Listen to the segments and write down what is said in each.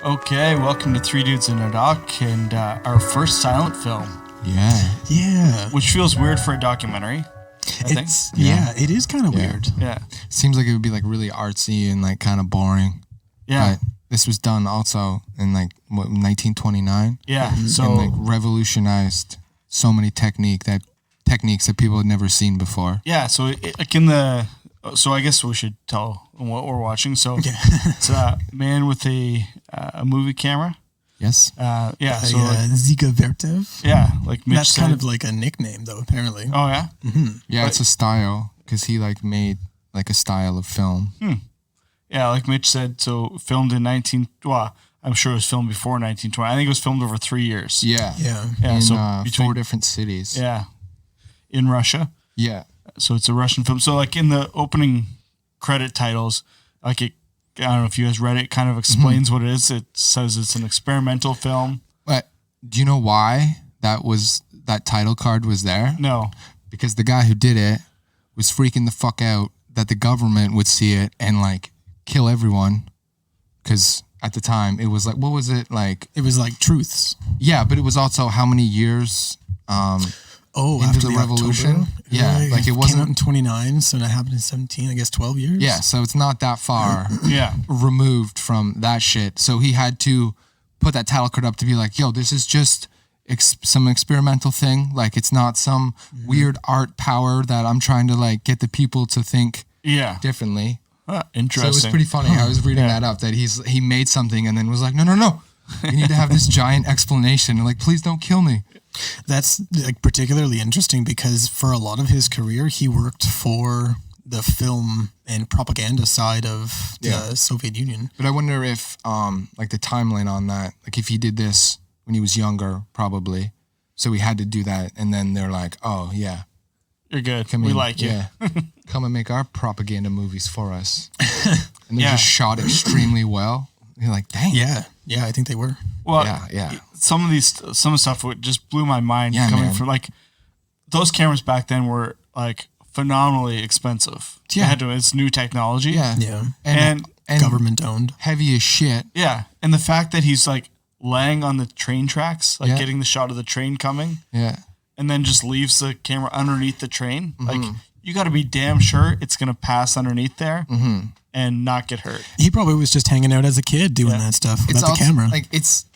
Okay, welcome to Three Dudes in a Doc and our first silent film. Yeah. Which feels weird for a documentary, I think. Yeah, it is kind of weird. Yeah. Seems like it would be like really artsy and like kind of boring. Yeah. But this was done also in like 1929. Yeah. And So like revolutionized so many techniques that people had never seen before. yeah, so like in the so I guess we should tell what we're watching. So it's a man with a movie camera. Yes. So Dziga Vertov. yeah, like Mitch That's said. kind of like a nickname, though, apparently. Oh yeah. Yeah, it's a style because he like made like a style of film. Yeah, like Mitch said. So filmed in I'm sure it was filmed before 1920. I think it was filmed over 3 years. Yeah. Yeah. Yeah. In So 4 different cities. yeah, in Russia. Yeah. So it's a Russian film. So like in the opening credit titles, like I don't know if you guys read it, kind of explains what it is. It says it's an experimental film. But do you know why that title card was there? No. Because the guy who did it was freaking the fuck out that the government would see it and like kill everyone. Because at the time it was like, what was it like? It was like Truths. Yeah, but it was also how many years into after the revolution? October? Yeah, like it came wasn't out in 29, so that happened in 17, I guess 12 years? Yeah, so it's not that far Yeah. removed from that shit. So he had to put that title card up to be like, yo, this is just some experimental thing. Like it's not some weird art power that I'm trying to like get the people to think differently. Interesting. So it was pretty funny. I was reading that up that he made something and then was like, no. You need to have this giant explanation. And like, please don't kill me. That's like particularly interesting because for a lot of his career, he worked for the film and propaganda side of the Soviet Union. But I wonder if like the timeline on that, like if he did this when he was younger, probably. So he had to do that. And then they're like, oh, yeah. You're good. We like you. Yeah. Come and make our propaganda movies for us. And they just shot extremely well. You're like, dang. Yeah, I think they were. Well, yeah. Some of the stuff just blew my mind coming from like those cameras back then were like phenomenally expensive. Yeah. It's new technology. Yeah. Yeah. And government owned. heavy as shit. Yeah. And the fact that he's like laying on the train tracks, like getting the shot of the train coming. Yeah. And then just leaves the camera underneath the train. Like you got to be damn sure it's going to pass underneath there and not get hurt. He probably was just hanging out as a kid doing that stuff without the camera. Like it's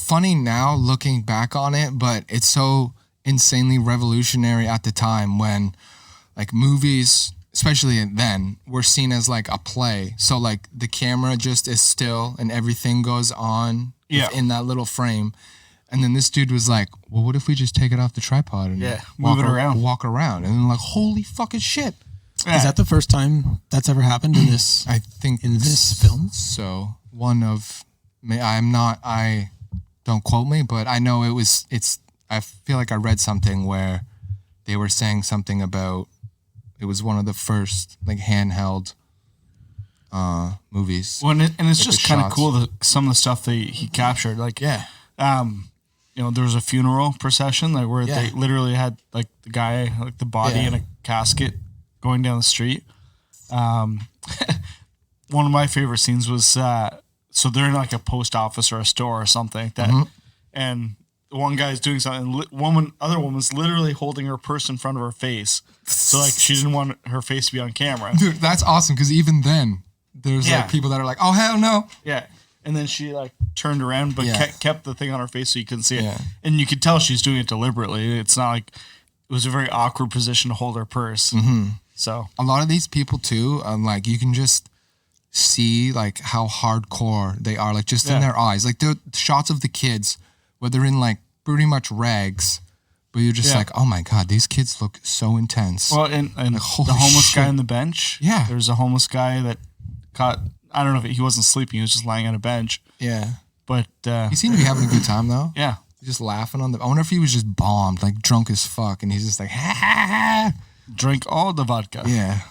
funny now looking back on it, but it's so insanely revolutionary at the time when like movies, especially then, were seen as like a play. So like the camera just is still and everything goes on in that little frame. And then this dude was like, well, what if we just take it off the tripod and move it around? Walk around. And then like, holy fucking shit. Yeah. Is that the first time that's ever happened in this? I think in this film. So I don't quote me, but I know I feel like I read something where they were saying something about, it was one of the first like handheld movies. Well, and it's like just kind of cool some of the stuff that he captured. Like, there was a funeral procession like where they literally had like the guy, like the body in a casket going down the street. One of my favorite scenes was so they're in like a post office or a store or something like that, and the one guy's doing something. And other woman's literally holding her purse in front of her face, so like she didn't want her face to be on camera. Dude, that's awesome because even then there's like people that are like, oh hell no. Yeah. And then she like turned around, but kept the thing on her face so you couldn't see it. Yeah. And you could tell she's doing it deliberately. It's not like it was a very awkward position to hold her purse. So a lot of these people too, like you can just see like how hardcore they are, like just in their eyes. Like the shots of the kids where they're in like pretty much rags, but you're just like, oh my God, these kids look so intense. Well, and like, the homeless guy on the bench. Yeah. There's a homeless guy that caught, I don't know if he wasn't sleeping, he was just lying on a bench. Yeah. But he seemed to be having a good time though. Yeah. Just laughing on I wonder if he was just bombed, like drunk as fuck, and he's just like, ha ha ha. Drink all the vodka. Yeah.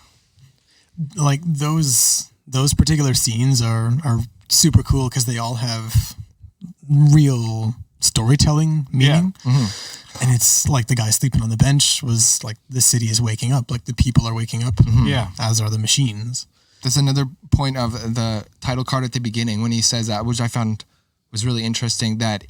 Like those particular scenes are super cool because they all have real storytelling meaning. Yeah. And it's like the guy sleeping on the bench was like the city is waking up, like the people are waking up, Yeah. as are the machines. That's another point of the title card at the beginning when he says that, which I found was really interesting, that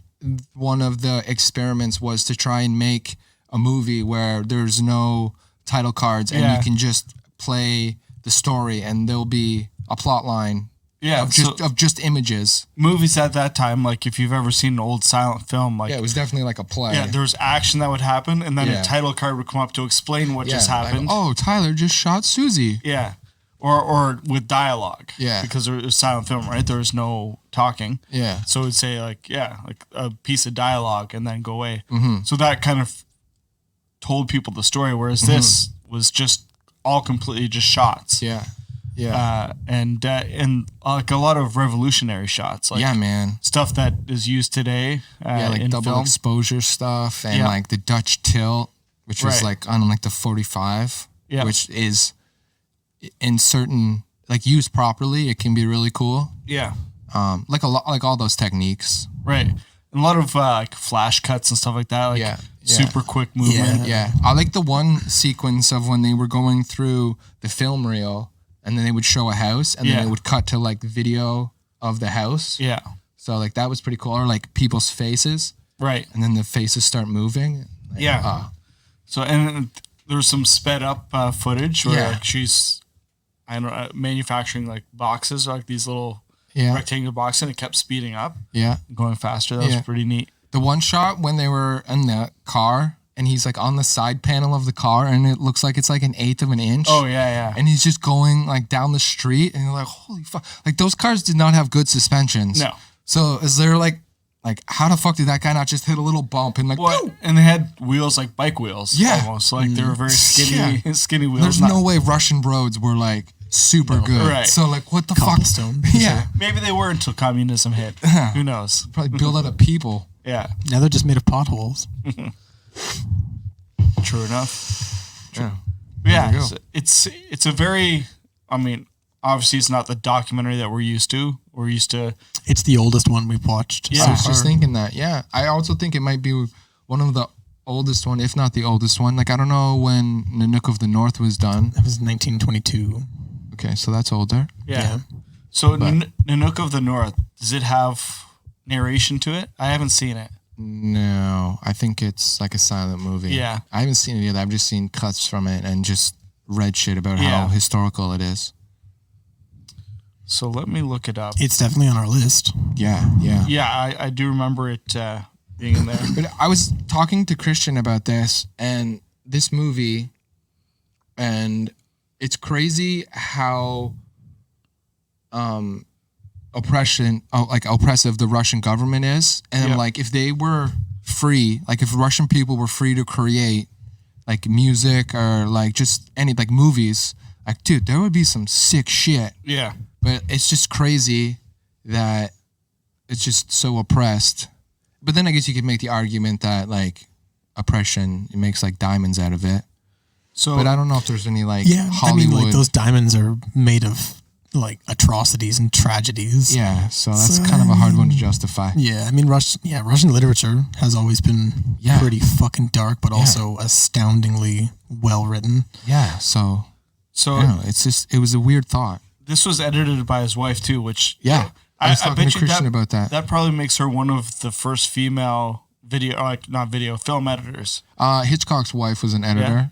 one of the experiments was to try and make a movie where there's no title cards and Yeah. you can just play the story and there'll be a plot line Yeah. of just images. Movies at that time, like if you've ever seen an old silent film, like Yeah, it was definitely like a play. there was action that would happen, and then Yeah. a title card would come up to explain what just like, happened. oh, Tyler just shot Susie. Yeah. Or with dialogue. Yeah. Because it was silent film, right? There was no talking. Yeah. So it would say like a piece of dialogue and then go away. Mm-hmm. So that kind of told people the story, whereas this was just all completely just shots. Yeah. Yeah. And like a lot of revolutionary shots. Like yeah, man. stuff that is used today. Like in double film. exposure stuff and like the Dutch tilt, which was Right. like on like the 45, Yeah. which is in certain, like used properly, it can be really cool. Yeah. Like a lot, like all those techniques. Right. And a lot of like flash cuts and stuff like that. Like Yeah. super quick movement. Yeah. I like the one sequence of when they were going through the film reel and then they would show a house and then Yeah. it would cut to like video of the house. Yeah. So like that was pretty cool. Or like people's faces Right. and then the faces start moving. Like, Yeah. So, and there's some sped up footage where Yeah. like she's, I don't know, manufacturing like boxes, like these little Yeah. rectangular boxes, and it kept speeding up, Yeah. going faster. That was pretty neat. The one shot when they were in the car and he's like on the side panel of the car and it looks like it's like an eighth of an inch. Oh yeah. And he's just going like down the street and you're like, holy fuck. Like those cars did not have good suspensions. No. So is there like how the fuck did that guy not just hit a little bump and like, What? woo! And they had wheels like bike wheels. Yeah. Almost like they were very skinny, Yeah. skinny wheels. There's no way Russian roads were like super good. Right. So like what the fuck? Cobblestone. Yeah. Maybe they were until communism hit. Who knows? Probably build out of people. Yeah. Now they're just made of potholes. True enough. Yeah. Yeah, you go. it's a very. I mean, obviously, it's not the documentary that we're used to. We're used to. It's the oldest one we've watched. Yeah. I was so just far. thinking that. Yeah. I also think it might be one of the oldest one, if not the oldest one. Like I don't know when Nanook of the North was done. That was 1922. Okay, so that's older. Yeah. So Nanook of the North, does it have narration to it? I haven't seen it. No, I think it's like a silent movie. Yeah. I haven't seen it either. I've just seen cuts from it and just read shit about how Yeah. historical it is. So let me look it up. It's definitely on our list. Yeah, yeah. Yeah, I do remember it being in there. But I was talking to Christian about this and this movie, and it's crazy how oppressive the Russian government is. And Yeah. like if they were free, like if Russian people were free to create like music or like just any like movies, like dude, there would be some sick shit. Yeah. But it's just crazy that it's just so oppressed. But then I guess you could make the argument that like oppression, it makes like diamonds out of it. So But I don't know if there's any like Yeah, Hollywood. I mean, like those diamonds are made of like atrocities and tragedies. Yeah, so that's kind of a hard one to justify. Yeah, I mean, Russian literature has always been Yeah. pretty fucking dark, but also astoundingly well written. Yeah, so so I don't know, it's just it was a weird thought. this was edited by his wife too, which Yeah, I was talking to Christian that, about that. That probably makes her one of the first female film editors. Hitchcock's wife was an editor.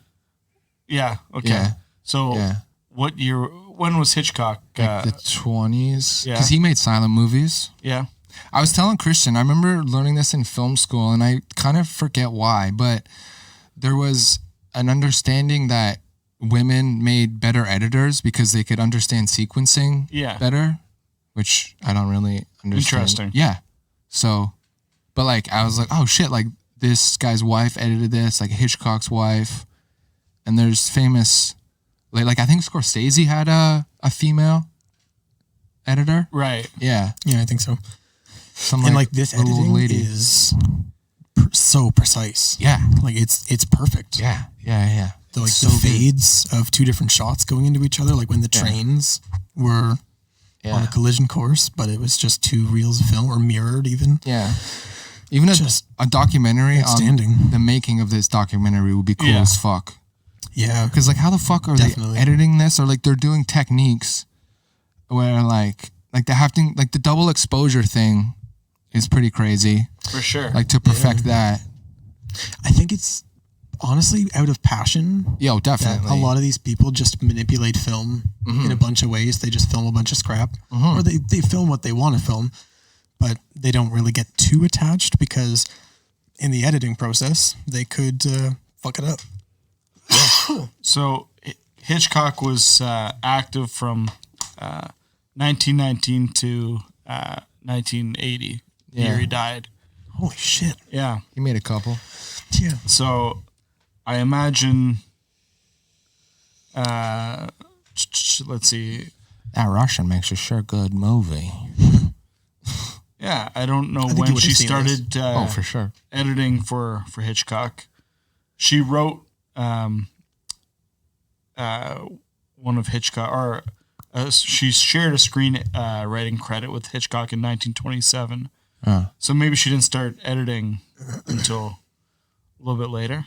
Yeah. Okay. Yeah. So Yeah. what year? When was Hitchcock? Like the 20s, yeah. because he made silent movies. Yeah. I was telling Christian, I remember learning this in film school, and I kind of forget why, but there was an understanding that women made better editors because they could understand sequencing Yeah. better, which I don't really understand. Interesting. Yeah. So, but like, I was like, oh shit, like this guy's wife edited this, like Hitchcock's wife, and there's famous, like I think Scorsese had a female editor. Right. Yeah. Yeah, I think so. Some And like this little old editing lady. is so precise. Yeah. Like it's perfect. Yeah. Yeah. The, like It's the so good. fades of two different shots going into each other, like when the trains were on Yeah. a collision course, but it was just two reels of film or mirrored even. Yeah. Even Just a documentary outstanding. on the making of this documentary would be cool as fuck. Yeah. Because like, how the fuck are Definitely. they editing this? Or like, they're doing techniques where like they have to, like the double exposure thing is pretty crazy. For sure. Like to perfect that. I think it's honestly out of passion. Yo, That definitely. a lot of these people just manipulate film in a bunch of ways. They just film a bunch of scrap, or they film what they want to film, but they don't really get too attached because in the editing process, they could fuck it up. So Hitchcock was active from 1919 to 1980. The year he died. Holy shit. Yeah. He made a couple. Yeah. So I imagine, let's see. That Russian makes a sure good movie. Yeah, I don't know think when you would've she seen started For sure. editing for Hitchcock. She wrote one of Hitchcock, or she shared a screen writing credit with Hitchcock in 1927. So maybe she didn't start editing until a little bit later.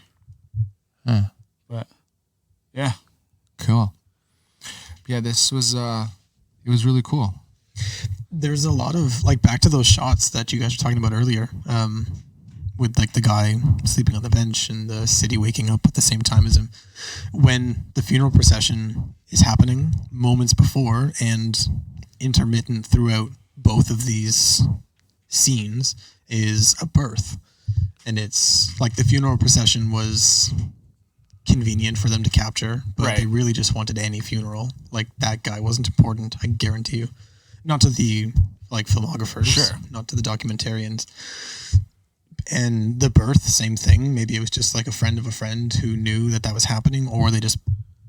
But yeah. Cool. Yeah, this was it was really cool. There's a lot of like back to those shots that you guys were talking about earlier, with like the guy sleeping on the bench and the city waking up at the same time as him. When the funeral procession is happening, moments before and intermittent throughout both of these scenes is a birth, and it's like the funeral procession was convenient for them to capture, but they really just wanted any funeral. Like that guy wasn't important, I guarantee you. Not to the like filmographers, not to the documentarians. And the birth, same thing. Maybe it was just like a friend of a friend who knew that that was happening, or they just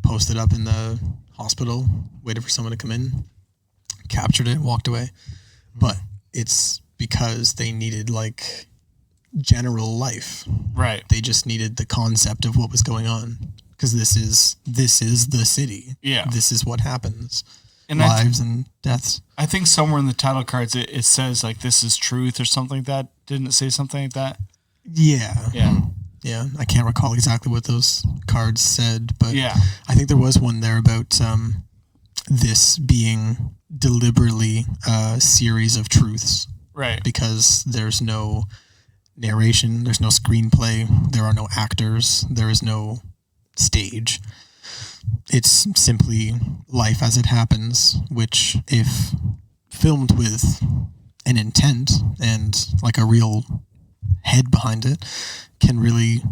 posted up in the hospital, waited for someone to come in, captured it, walked away. But it's because they needed like general life. Right. They just needed the concept of what was going on, because this is the city. Yeah. This is what happens. And Lives and deaths. I think somewhere in the title cards it says like this is truth or something like that. Didn't it say something like that? Yeah. Yeah. Yeah. I can't recall exactly what those cards said, but Yeah. I think there was one there about this being deliberately a series of truths, Right. because there's no narration, there's no screenplay, there are no actors, there is no stage. It's simply life as it happens, which if filmed with an intent and like a real head behind it, can really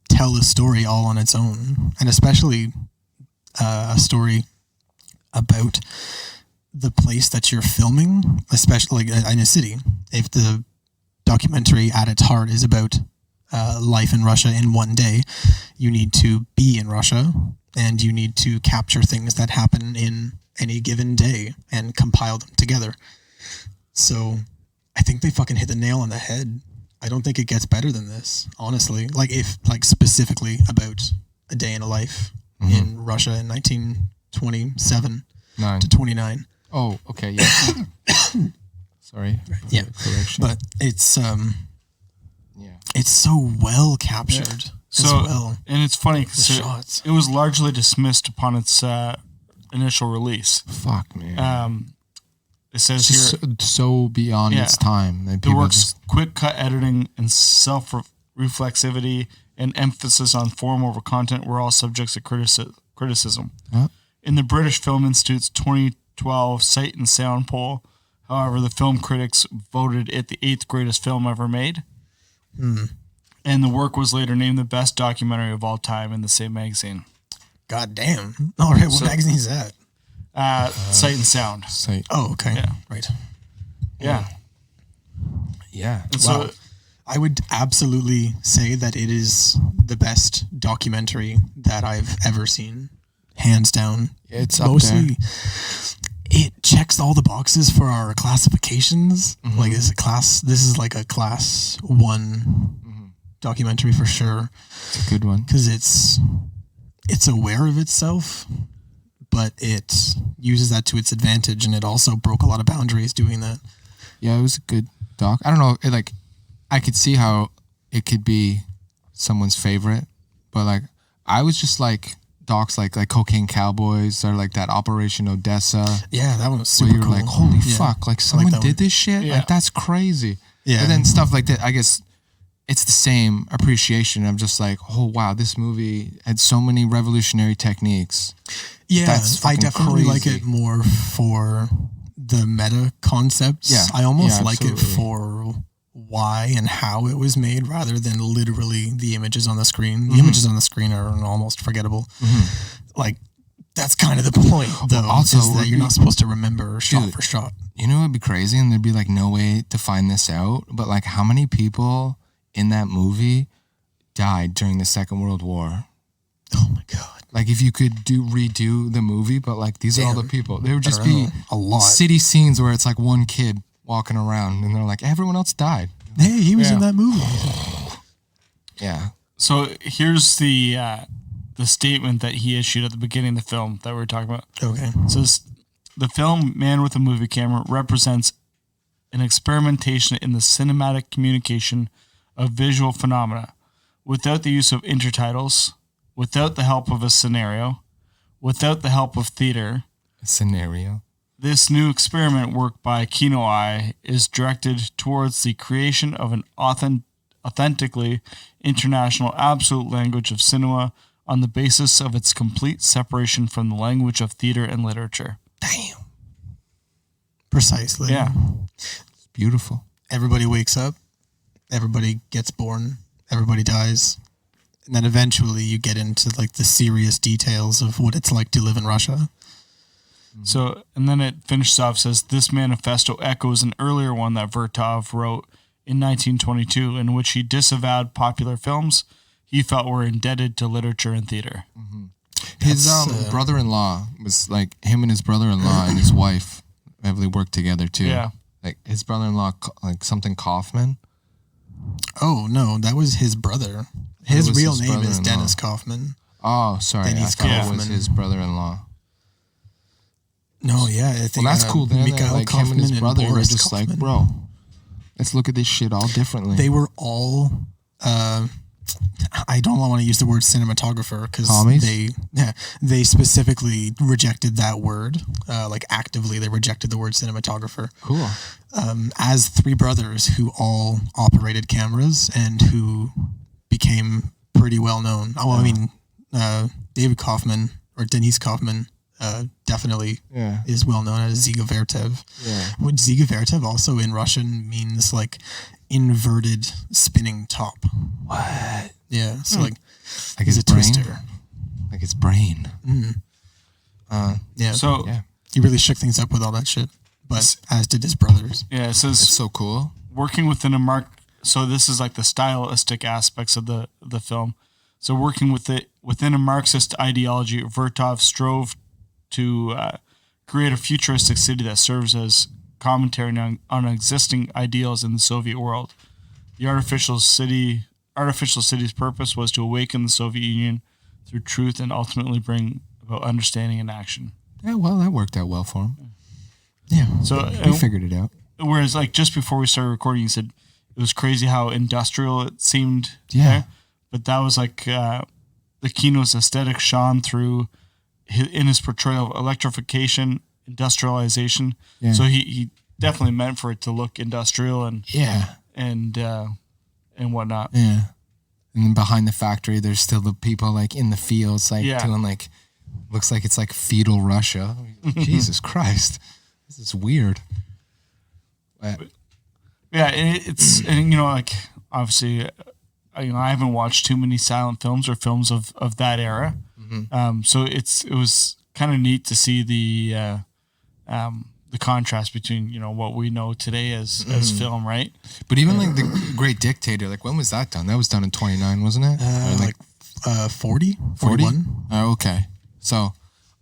tell a story all on its own. And especially a story about the place that you're filming, especially like in a city. If the documentary at its heart is about life in Russia in one day, you need to be in Russia and you need to capture things that happen in any given day and compile them together. So I think they fucking hit the nail on the head. I don't think it gets better than this, honestly. Like if like specifically about a day in a life in Russia in 1927 to 29. Oh, okay, yeah. Sorry. Yeah. Correction. But it's it's so well captured. So, as well. and it's funny The because shots. it was largely dismissed upon its initial release. Fuck, man. It says It's here, just so beyond Yeah. its time. And the people work's just, quick cut editing and self-reflexivity and emphasis on form over content were all subjects of criticism. Huh? In the British Film Institute's 2012 Sight and Sound poll, however, the film critics voted it the 8th greatest film ever made. And the work was later named the best documentary of all time in the same magazine. God damn. All right, what magazine is that? Sight and Sound. say, Oh, okay. Yeah. Right. Yeah. yeah. And Wow. so, I would absolutely say that it is the best documentary that I've ever seen. Hands down. It's up Mostly, it checks all the boxes for our classifications. Like this is like a class 1 documentary for sure. It's a good one. Because it's aware of itself, but it uses that to its advantage, and it also broke a lot of boundaries doing that. Yeah, it was a good doc. I don't know. I could see how it could be someone's favorite, but like I was just like docs like Cocaine Cowboys or like that Operation Odessa. Yeah, that one was super where you're cool. like, holy fuck, like someone did this shit? Yeah. Like that's crazy. Yeah. And then stuff like that, I guess it's the same appreciation. I'm just like, oh wow, this movie had so many revolutionary techniques. Yeah, That's I fucking definitely like crazy. it more for the meta concepts. Yeah. I almost Yeah, like it absolutely. for why and how it was made rather than literally the images on the screen. The images on the screen are almost forgettable. Like, that's kind of the point, though, also, is that you're not supposed to remember shot for shot. You know, it'd be crazy, and there'd be like no way to find this out. But like, how many people in that movie died during the Second World War? Oh my God. Like, if you could redo the movie, but like these are all the people. They would just be a lot. city scenes where it's like one kid walking around, and they're like, everyone else died. Hey, he was in that movie. Yeah. So here's the statement that he issued at the beginning of the film that we were talking about. Okay. It says, the film Man with a Movie Camera represents an experimentation in the cinematic communication of visual phenomena without the use of intertitles, without the help of a scenario, without the help of theater. A scenario. This new experiment work by Kino Eye is directed towards the creation of an authentically international absolute language of cinema on the basis of its complete separation from the language of theater and literature. Damn. Precisely. Yeah. It's beautiful. Everybody wakes up. Everybody gets born. Everybody dies. And then eventually you get into like the serious details of what it's like to live in Russia. So, and then it finishes off, says, this manifesto echoes an earlier one that Vertov wrote in 1922, in which he disavowed popular films he felt were indebted to literature and theater. His brother-in-law was like, him and his brother-in-law and his wife heavily worked together too. Yeah. Like his brother-in-law, like something Kaufman. Oh, no, that was his brother. His was real his name is brother-in-law? Dennis Kaufman. Oh, sorry. I Dennis thought it was Kaufman. his brother-in-law. No, yeah, I think Well, that's cool. Then Mikhail like him Kaufman and his brother were Boris just Kaufman. like, bro, let's look at this shit all differently. They were all, I don't want to use the word cinematographer because Commies? they specifically rejected that word. Like actively, they rejected the word cinematographer. Cool. As three brothers who all operated cameras and who became pretty well known. Oh, well, I mean, David Kaufman or Denis Kaufman definitely is well known as Dziga Vertov. Yeah. What Dziga Vertov also in Russian means like inverted spinning top. What? Yeah, so like Like he's his a brain? twister. Like his brain. Yeah, So, Yeah. he really shook things up with all that shit. But as did his brothers. yeah, it says, It's so cool. working within a so this is like the stylistic aspects of the film. So working within a Marxist ideology, Vertov strove to create a futuristic city that serves as commentary on existing ideals in the Soviet world. The artificial city's purpose was to awaken the Soviet Union through truth and ultimately bring about understanding and action. Yeah, well, that worked out well for him. Yeah. So He figured it out. whereas like just before we started recording, you said it was crazy how industrial it seemed. Yeah. There. But that was like the Kino's aesthetic shone through in his portrayal of electrification, industrialization. Yeah. So he definitely meant for it to look industrial and Yeah. whatnot. Yeah. And then behind the factory, there's still the people like in the fields, like Yeah. doing like, looks like it's like feudal Russia. Jesus Christ. This is weird. Yeah, and you know, like obviously, I haven't watched too many silent films or films of that era. So it was kind of neat to see the contrast between what we know today as film, right? But even like the Great Dictator, like when was that done? That was done in 29, wasn't it? Or, Like 40? 40? 41? Oh, okay. So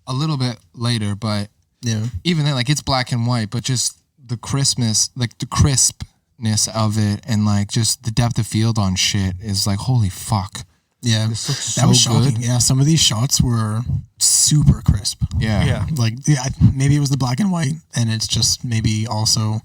a little bit later, but Yeah. even then, like it's black and white, but just the crispness, like the crispness of it, and like just the depth of field on shit is like, holy fuck. Yeah. This looks That was so shocking. good. Yeah, some of these shots were super crisp. Yeah. Yeah. Like, yeah, maybe it was the black and white, and it's just maybe also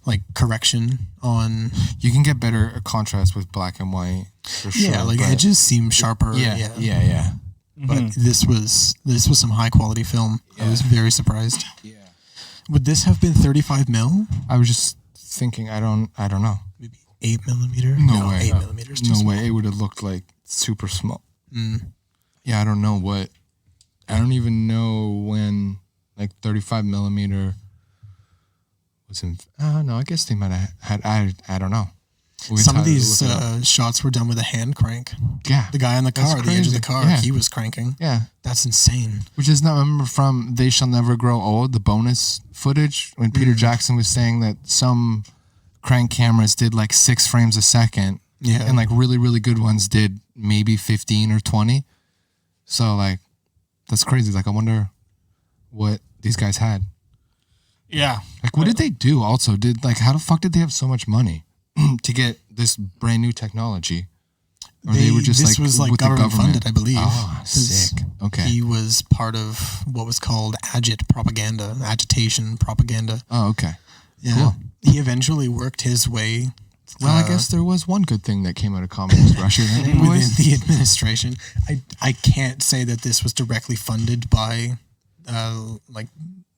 like correction on. You can get better contrast with black and white for sure. Yeah, like it just seems sharper. Yeah. But this was some high quality film. I was very surprised. Yeah. Would this have been 35 mil? I was just thinking. I don't know. Maybe 8 millimeter. No way. 8 millimeters. No way. It would have looked like super small. Yeah, I don't know what. I don't even know when like 35 millimeter was in. No, I guess they might have had. I don't know. Some of these shots were done with a hand crank. Yeah, the guy on the car, the edge of the car, he was cranking. Yeah, that's insane. Which is not remember from They Shall Never Grow Old, the bonus footage when Peter Jackson was saying that some crank cameras did like 6 frames a second. Yeah, and like really, really good ones did maybe 15 or 20. So like, that's crazy. Like, I wonder what these guys had. Yeah. Like, what did they do? Also, how the fuck did they have so much money to get this brand new technology? Or they were just this was like government funded, I believe. Oh, sick. Okay. He was part of what was called agitation propaganda. Oh, okay. Yeah. Cool. He eventually worked his way. Well, I guess there was one good thing that came out of communist Russia. Within the administration. I can't say that this was directly funded by like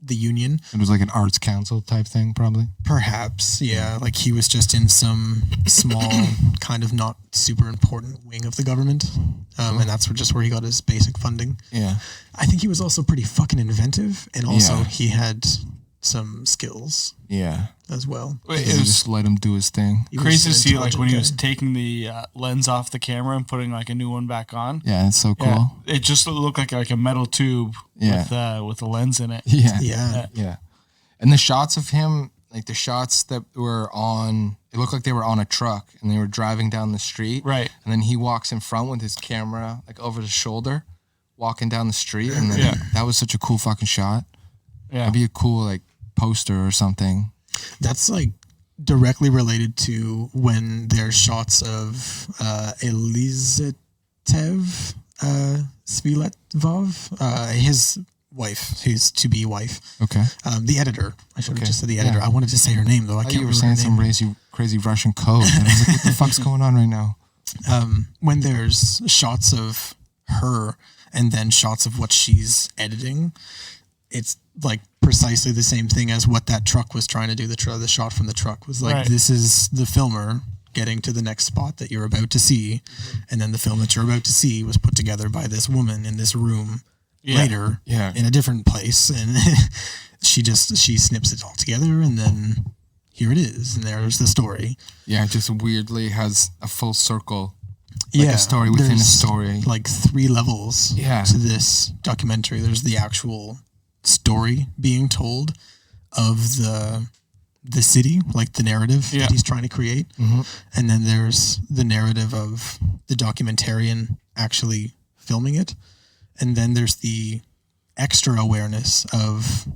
the union. It was like an arts council type thing, probably. Perhaps, yeah. Like he was just in some small, kind of not super important wing of the government, and that's just where he got his basic funding. Yeah, I think he was also pretty fucking inventive, and also he had some skills. Yeah, as well. It was just let him do his thing. Crazy to see, like when he was taking the lens off the camera and putting like a new one back on. Yeah, it's so cool. Yeah, it just looked like a metal tube with a lens in it. Yeah. And the shots of him, like the shots that were on, it looked like they were on a truck and they were driving down the street. Right. And then he walks in front with his camera like over his shoulder, walking down the street, and then that was such a cool fucking shot. Yeah, that'd be a cool like poster or something. That's like directly related to when there's shots of Elizatev Sviletvov, his wife, his to-be wife. Okay. The editor. I should have just said the editor. I wanted to say her name though. I can't remember. You were saying some crazy Russian code. And I was like, what the fuck's going on right now? When there's shots of her and then shots of what she's editing, it's like precisely the same thing as what that truck was trying to do. The shot from the truck was like, this is the filmer getting to the next spot that you're about to see. And then the film that you're about to see was put together by this woman in this room later in a different place. And she snips it all together and then here it is. And there's the story. Yeah. It just weirdly has a full circle. Like a story within a story. Like 3 levels to this documentary. There's the actual story being told of the city, like the narrative that he's trying to create. And then there's the narrative of the documentarian actually filming it. And then there's the extra awareness of,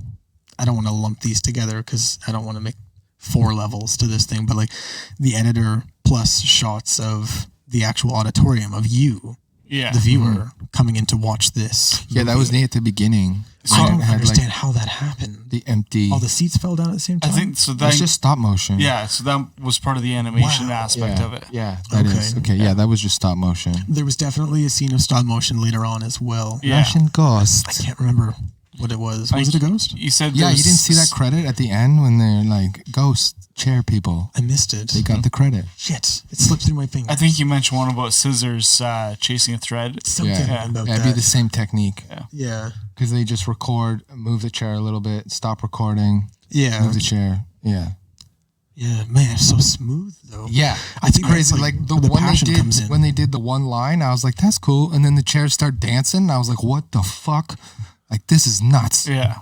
I don't want to lump these together because I don't want to make 4 levels to this thing, but like the editor plus shots of the actual auditorium of you, the viewer, coming in to watch this. Yeah, that was neat at the beginning. So I don't understand how that happened. The empty... All the seats fell down at the same time? I think so. That's just stop motion. Yeah, so that was part of the animation aspect of it. Yeah, that is. Okay, that was just stop motion. There was definitely a scene of stop motion later on as well. Yeah. Russian ghost. I can't remember what it was. Was it a ghost? You said you didn't see that credit at the end when they're like, ghost chair people. I missed it. They got the credit. Shit. It slipped through my fingers. I think you mentioned one about scissors chasing a thread. Something about that. It'd be the same technique. Yeah. Because they just record, move the chair a little bit, stop recording. Yeah. Move the chair. Yeah. Yeah, man, it's so smooth though. Yeah, it's crazy. Like the one they did when they did the one line, I was like, "That's cool," and then the chairs start dancing. And I was like, "What the fuck? Like this is nuts." Yeah.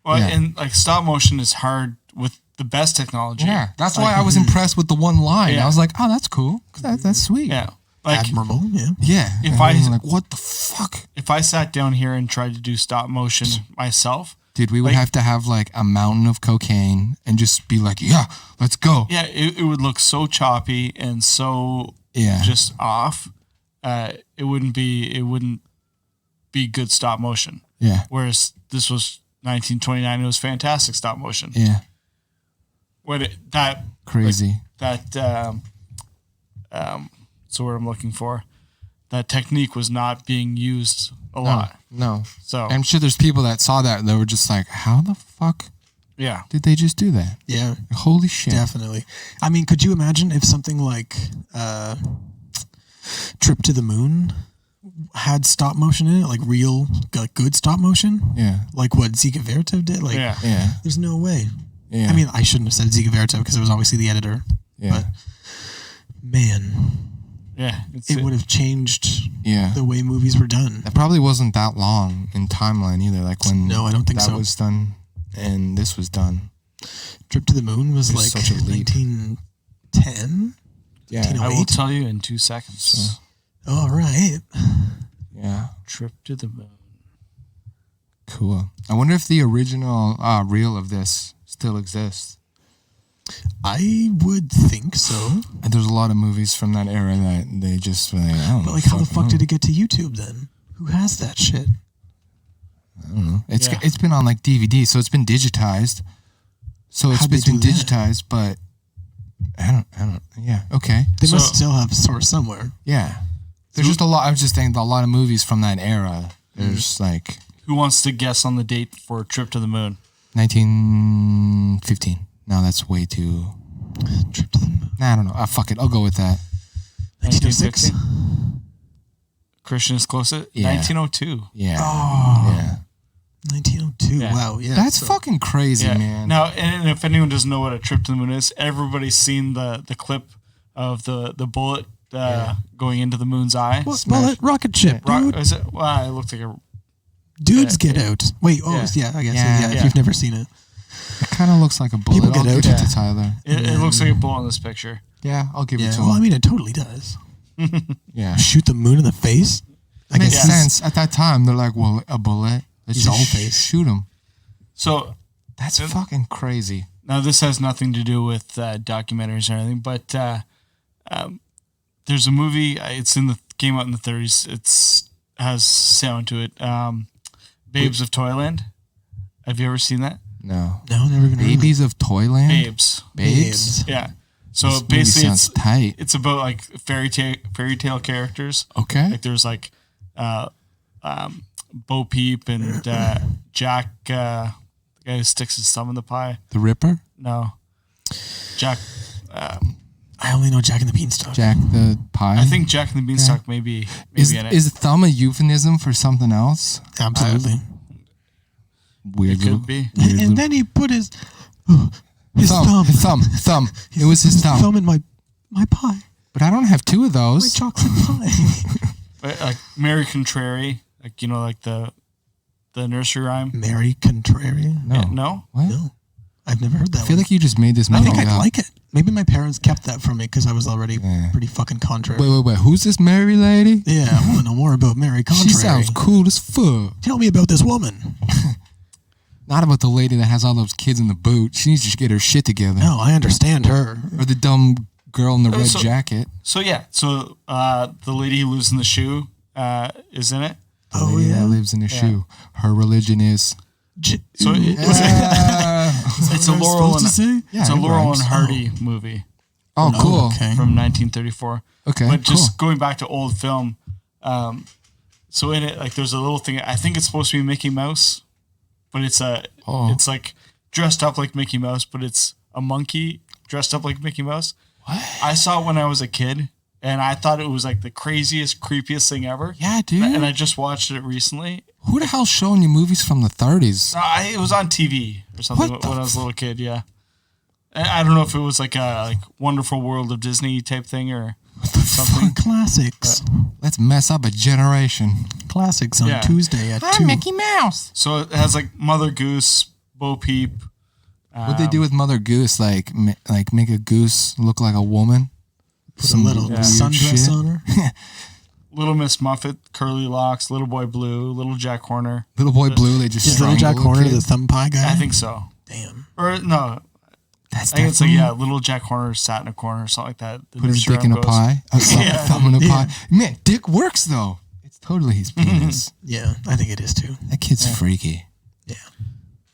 Well, and like stop motion is hard with the best technology. Yeah, that's why I was impressed with the one line. I was like, "Oh, that's cool. That's sweet." Yeah. Like, admirable. Yeah. Yeah. If I was like, what the fuck? If I sat down here and tried to do stop motion myself. Dude, we would have to have like a mountain of cocaine and just be like, yeah, let's go. Yeah, it would look so choppy and so just off. It wouldn't be good stop motion. Yeah. Whereas this was 1929, it was fantastic stop motion. Yeah. that Crazy. So what I'm looking for, that technique was not being used a lot. No. So I'm sure there's people that saw that and they were just like, how the fuck yeah, did they just do that? Yeah, Holy shit. definitely. I mean, could you imagine if something like Trip to the Moon had stop motion in it, like real, like good stop motion? Yeah. Like what Dziga Vertov did? Like, Yeah. there's no way. Yeah. I mean, I shouldn't have said Dziga Vertov because it was obviously the editor. Yeah. But man, yeah, it would have changed Yeah. the way movies were done. That probably wasn't that long in timeline either. Like when No, I don't think that so. was done and this was done. Trip to the Moon was It like was such a leap. 1910. Yeah. 1908. I will tell you in 2 seconds. All right. Yeah. Trip to the Moon. Cool. I wonder if the original reel of this still exists. I would think so. And there's a lot of movies from that era that they just, I don't know. But like, how the fuck did it get to YouTube then? Who has that shit? I don't know. Yeah. It's been on like DVD, so it's been digitized. So How'd they it's been do that? digitized, but I don't. Yeah. Okay. They So- must still have a source somewhere. Yeah. There's just a lot. I was just thinking a lot of movies from that era. There's like Who wants to guess on the date for Trip to the Moon? 1915. No, that's way too. Trip to the Moon. Nah, I don't know. Fuck it. I'll go with that. 1906. Christian is closest. Yeah. 1902. Yeah. Oh, Yeah. 1902. Yeah. Wow. Yeah. That's so- fucking crazy, Yeah. man. Now, and if anyone doesn't know what a trip to the moon is, everybody's seen the clip of the bullet going into the moon's eye. What bullet? Rocket ship, dude. Is it? Well, it looked like a. Dudes Yeah. get out. Wait. Oh, Yeah. I guess. Yeah. Yeah. If Yeah. you've never seen it. It kind of looks like a bullet. People get I'll out. give it Yeah. to Tyler. It looks like a bullet in this picture. Yeah, I'll give it Yeah. to Well, I him. mean, it totally does. Yeah. Shoot the moon in the face. I Makes guess. sense. At that time, they're like, well, a bullet. Let's He's just all face. shoot him. So That's fucking crazy. now this has nothing to do with documentaries or anything, but there's a movie. Came out in the 30s. It's has sound to it. Babes of Toyland. Have you ever seen that? No. No, never even heard of it. Babies of Toyland? Babes. Babes? Yeah. So This movie basically, sounds tight. it's about like fairy tale characters. Okay. Like there's like Bo Peep and Jack, the guy who sticks his thumb in the pie. The Ripper? No, Jack. I only know Jack and the Beanstalk. Jack the Pie? I think Jack and the Beanstalk maybe Is in it. thumb a euphemism for something else? Absolutely. Weird It little. could be. Weird And little then he put his thumb. thumb. It was his thumb. Thumb in my pie. But I don't have two of My those. chocolate pie. But, like Mary Contrary, like like the nursery rhyme. Mary Contrary. No. No. What? No. I've never heard that I feel one. like you just made this I movie think I'd up. like it. Maybe my parents kept that from me because I was already Yeah. pretty fucking contrary. Wait. Who's this Mary lady? Yeah, I want to know more about Mary Contrary. She sounds cool as fuck. Tell me about this woman. Not about the lady that has all those kids in the boot. She needs to get her shit together. No, I understand her. Or the dumb girl in the red so- jacket. So yeah. So the lady who lives in the shoe is in it. The Oh, lady yeah? that lives in a shoe. Her religion is. So it's a What am I Laurel supposed and to say? Yeah, it's a it Laurel rhymes. and Hardy movie Oh, cool. Okay. from 1934. Okay, But just cool. going back to old film, so in it, like, there's a little thing. I think it's supposed to be Mickey Mouse, but it's it's like dressed up like Mickey Mouse, but it's a monkey dressed up like Mickey Mouse. What? I saw it when I was a kid, and I thought it was like the craziest, creepiest thing ever. Yeah, dude. And I just watched it recently. Who the hell's showing you movies from the 30s? It was on TV or something What the when I was a little kid. Yeah, I don't know if it was like a Wonderful World of Disney type thing or something. Classics. Let's mess up a generation. Classics on Yeah. Tuesday at 2. Mouse. So it has like Mother Goose, Bo Peep. What'd they do with Mother Goose? Like make a goose look like a woman? Put a little weird sundress shit. on her. Little Miss Muffet, Curly Locks, Little Boy Blue, Little Jack Horner. Little boy blue, they just Is Little strangle Jack a Horner kid. the thumb pie guy? I think so. Damn. Or no, That's I think it's like, definitely- yeah, Little Jack Horner sat in a corner or something like that. The Put his nursery dick in a rhyme goes. pie. A Yeah. thumb in a Yeah. pie. Man, dick works though. It's totally his penis. Yeah, I think it is too. That kid's freaky. Yeah.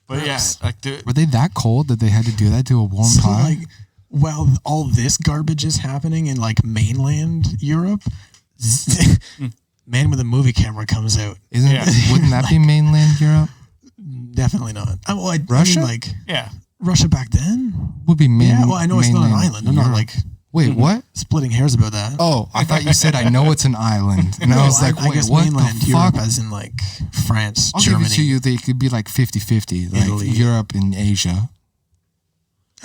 But yeah, like were they that cold that they had to do that to a warm pie? Like, while all this garbage is happening in like mainland Europe, man with a movie camera comes out. Wouldn't that be mainland Europe? Definitely not. Russia? I mean, like, yeah. Russia back then Would be Yeah, well, I know it's not an island. I'm not like wait, what? splitting hairs about that. Oh, I thought you said I know it's an island, and I was like, I wait, guess what mainland the Europe, fuck? as in like France, I'll Germany. give it to you. They could be like 50-50, like Italy. Europe and Asia.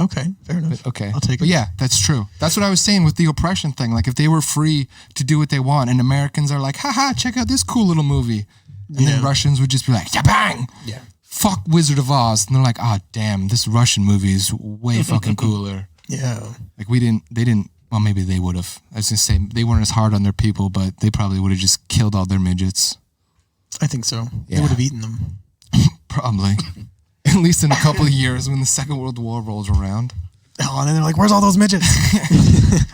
Okay, fair enough. Okay, I'll take but it. yeah, that's true. That's what I was saying with the oppression thing. Like if they were free to do what they want, and Americans are like, haha, check out this cool little movie, and then Russians would just be like, bang, Yeah. fuck Wizard of Oz, and they're like, ah, damn, this Russian movie is way fucking cooler. Yeah. Like they didn't. Well, maybe they would have. I was gonna say they weren't as hard on their people, but they probably would have just killed all their midgets. I think so. Yeah. They would have eaten them. Probably. At least in a couple of years when the Second World War rolls around. Oh, and then they're like, where's all those midgets?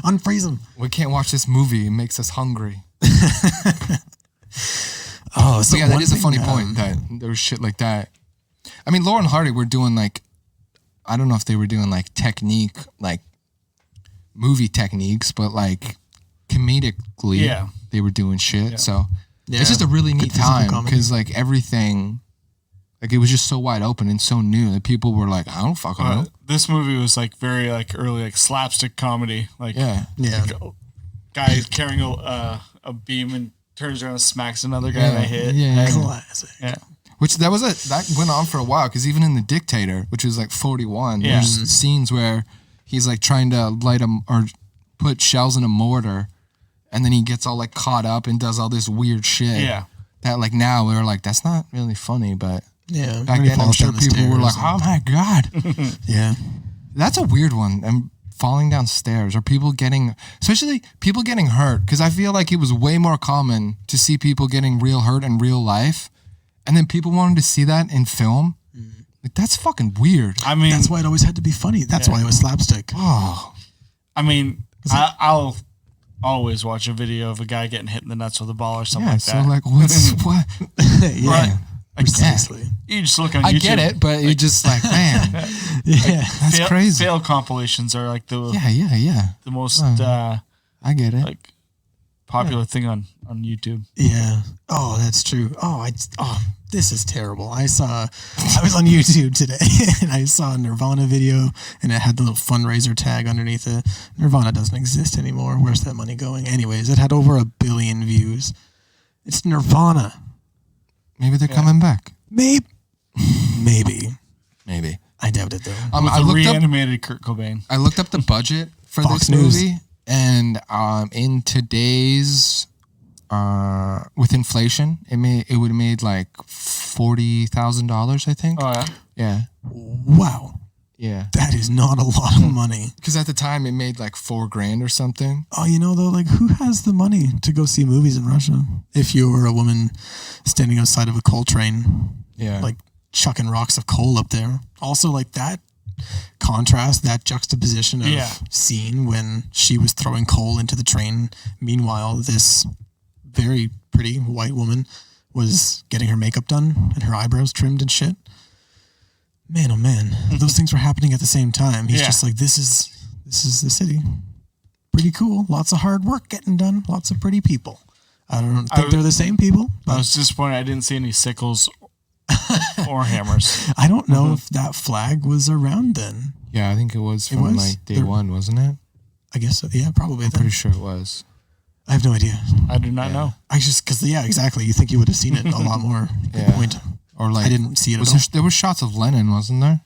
Unfreeze them. We can't watch this movie. It makes us hungry. Oh, so So yeah, that one is a thing, funny point that there was shit like that. I mean, Laura and Hardy were doing like, I don't know if they were doing like technique, like movie techniques, but like comedically, they were doing shit. Yeah. So Yeah. it's just a really neat physical time comedy. because like everything, like it was just so wide open and so new that people were like, I don't fucking know. This movie was like very like early like slapstick comedy. Like Yeah. Yeah. guy carrying a beam and turns around and smacks another guy in the head. Yeah. Classic. Yeah. Which that went on for a while because even in The Dictator, which was like 41, Yeah. there's scenes where he's like trying to light or put shells in a mortar, and then he gets all like caught up and does all this weird shit. Yeah. That like now we're like that's not really funny, but Yeah. back When he then I'm falls sure down the people were like, stairs oh my god, Yeah. that's a weird one. And falling downstairs or people getting, especially people getting hurt, because I feel like it was way more common to see people getting real hurt in real life. And then people wanted to see that in film. Like, that's fucking weird. I mean, That's why it always had to be funny. That's why it was slapstick. Oh, I mean, I'll always watch a video of a guy getting hit in the nuts with a ball or something yeah. like So that. like, what's what? Yeah. Right. Like, Precisely. you just look on I YouTube. get it, but you just like, man, Yeah. that's crazy. Fail compilations are like the Yeah. most I get it. like popular thing on YouTube. Yeah. Oh, that's true. This is terrible. I was on YouTube today and I saw a Nirvana video and it had the little fundraiser tag underneath it. Nirvana doesn't exist anymore. Where's that money going? Anyways, it had over 1 billion views. It's Nirvana. Maybe they're coming back. Maybe. Maybe. I doubt it though. With I a looked up. reanimated Kurt Cobain. I looked up the budget for Fox this News. movie, and in today's with inflation, it would have made like $40,000, I think. Oh yeah. Yeah, Wow. yeah. That is not a lot of money. Because at the time it made like $4,000 or something. Oh, you know, though, like, who has the money to go see movies in Russia? If you were a woman standing outside of a coal train, Yeah, like, chucking rocks of coal up there. Also, like, that contrast, that juxtaposition of scene when she was throwing coal into the train. Meanwhile, this very pretty white woman was getting her makeup done and her eyebrows trimmed and shit. Man, oh man, those things were happening at the same time. He's just like, this is the city. Pretty cool. Lots of hard work getting done. Lots of pretty people. I don't think they're the same people, I but was disappointed I didn't see any sickles or hammers. I don't know if that flag was around then. yeah. I think it was from was? like day one, wasn't it? I guess so. Yeah, probably. I'm then. pretty sure it was. I have no idea. I do not know. I just because exactly. You think you would have seen it a lot more. Good Yeah. point. Or like I didn't see it at all. There were shots of Lenin, wasn't there?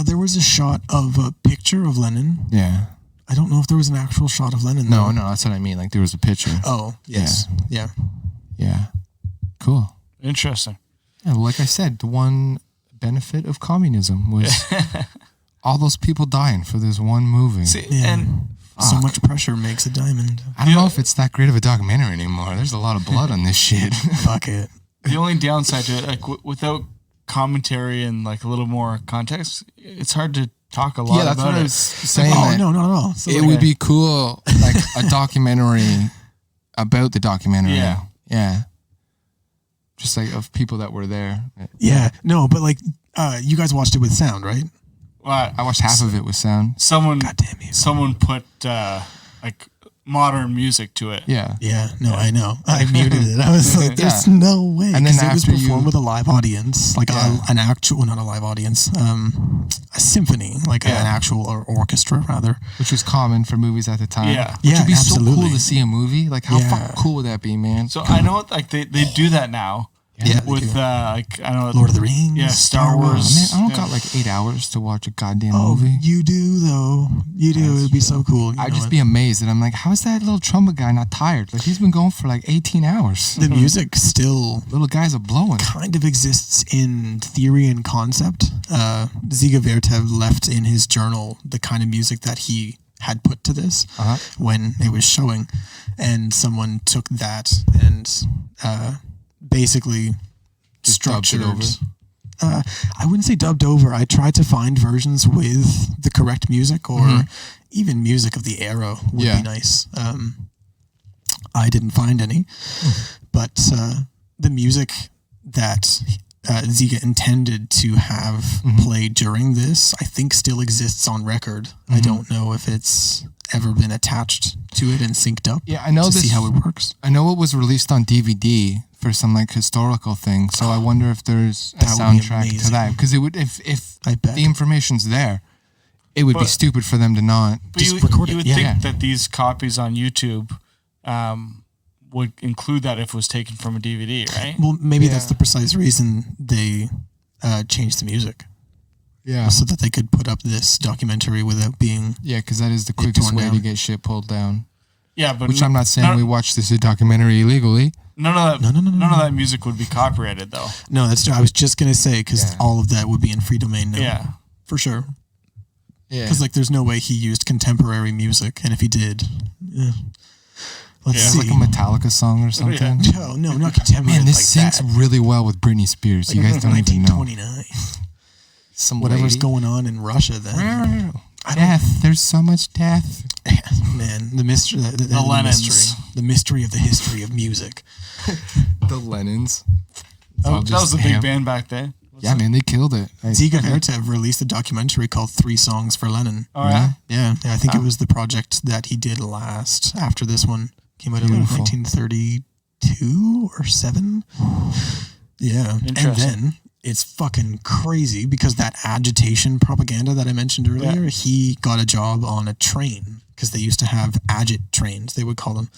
There was a shot of a picture of Lenin. Yeah. I don't know if there was an actual shot of Lenin. No, though. no, that's what I mean. Like there was a picture. Oh, yes. Yeah. Yeah. Cool. Interesting. Yeah, like I said, the one benefit of communism was all those people dying for this one movie. See, Yeah. and So much pressure makes a diamond. I don't know if it's that great of a documentary anymore. There's a lot of blood on this shit. Fuck it. the only downside to it, like without commentary and like a little more context, it's hard to talk a lot Yeah, that's about what I it. was saying. Oh, that no, not at all. So it like, would be cool, like a documentary about the documentary. Yeah. Yeah. Just like of people that were there. yeah, no, but like, You guys watched it with sound, right? Well, I watched half of it with sound. someone Goddamn you. someone put like modern music to it. Yeah. Yeah, no, I know. I muted it. I was like, there's Yeah. no way. And then 'Cause it was after performed you- with a live audience, like an actual, not a live audience, a symphony, like an actual or orchestra, rather. Which was common for movies at the time. Yeah. Which Yeah, would be so absolutely. cool to see a movie. Like, how Yeah. fucking cool would that be, man? So I know like they do that now. Yeah, they with do. like I don't know, Lord of the Rings. Yeah, Star Man, Wars. I don't got like 8 hours to watch a goddamn Oh, movie. you do though. You do. It'd be so cool. You I'd know just it. be amazed that I'm like, how is that little trumpet guy not tired? Like, he's been going for like 18 hours. The music still Little guys are blowing. kind of exists in theory and concept. Dziga Vertov left in his journal the kind of music that he had put to this when it was showing, and someone took that and basically Just dubbed it structured. over. I wouldn't say dubbed over. I tried to find versions with the correct music, or even music of the era would Yeah. be nice. I didn't find any, but the music that Dziga intended to have played during this, I think, still exists on record. I don't know if it's ever been attached to it and synced up. Yeah, I know to this. see how it works. I know it was released on DVD for some like historical thing. So I wonder if there's a That would be soundtrack to amazing. that, because it would if I bet. the information's there, it would be But- stupid for them to not. But Just you, record you it, would yeah. think Yeah. that these copies on YouTube would include that if it was taken from a DVD, right? Well, maybe that's Yeah. the precise reason they changed the music, Yeah, so that they could put up this documentary without being. yeah, because that is the quickest torn way to down. get shit pulled down. Yeah, but Which I'm not saying none, we watched this documentary illegally. none of that. No. None of that music would be copyrighted, though. No, that's true. I was just gonna say, because Yeah. all of that would be in free domain now. Yeah. For sure. Yeah, Because like, there's no way he used contemporary music, and if he did, let's Yeah. see. like a Metallica song or something. no, not contemporary. Man, this like syncs that. really well with Britney Spears. You guys don't even know. 1929. Some Whatever's lady. going on in Russia then. Death. There's so much death. Man, the mystery, the Lennons. the mystery of the history of music. The Lennons. It's all That was just a ham. big band back then. Yeah, man, they killed it. Like, Dziga Vertov released a documentary called 3 Songs for Lennon. Oh, yeah? Yeah, I think it was the project that he did last after this one came out in like Beautiful. 1932 or 7. Yeah. And Interesting. then it's fucking crazy because that agitation propaganda that I mentioned earlier, he got a job on a train because they used to have agit trains, they would call them.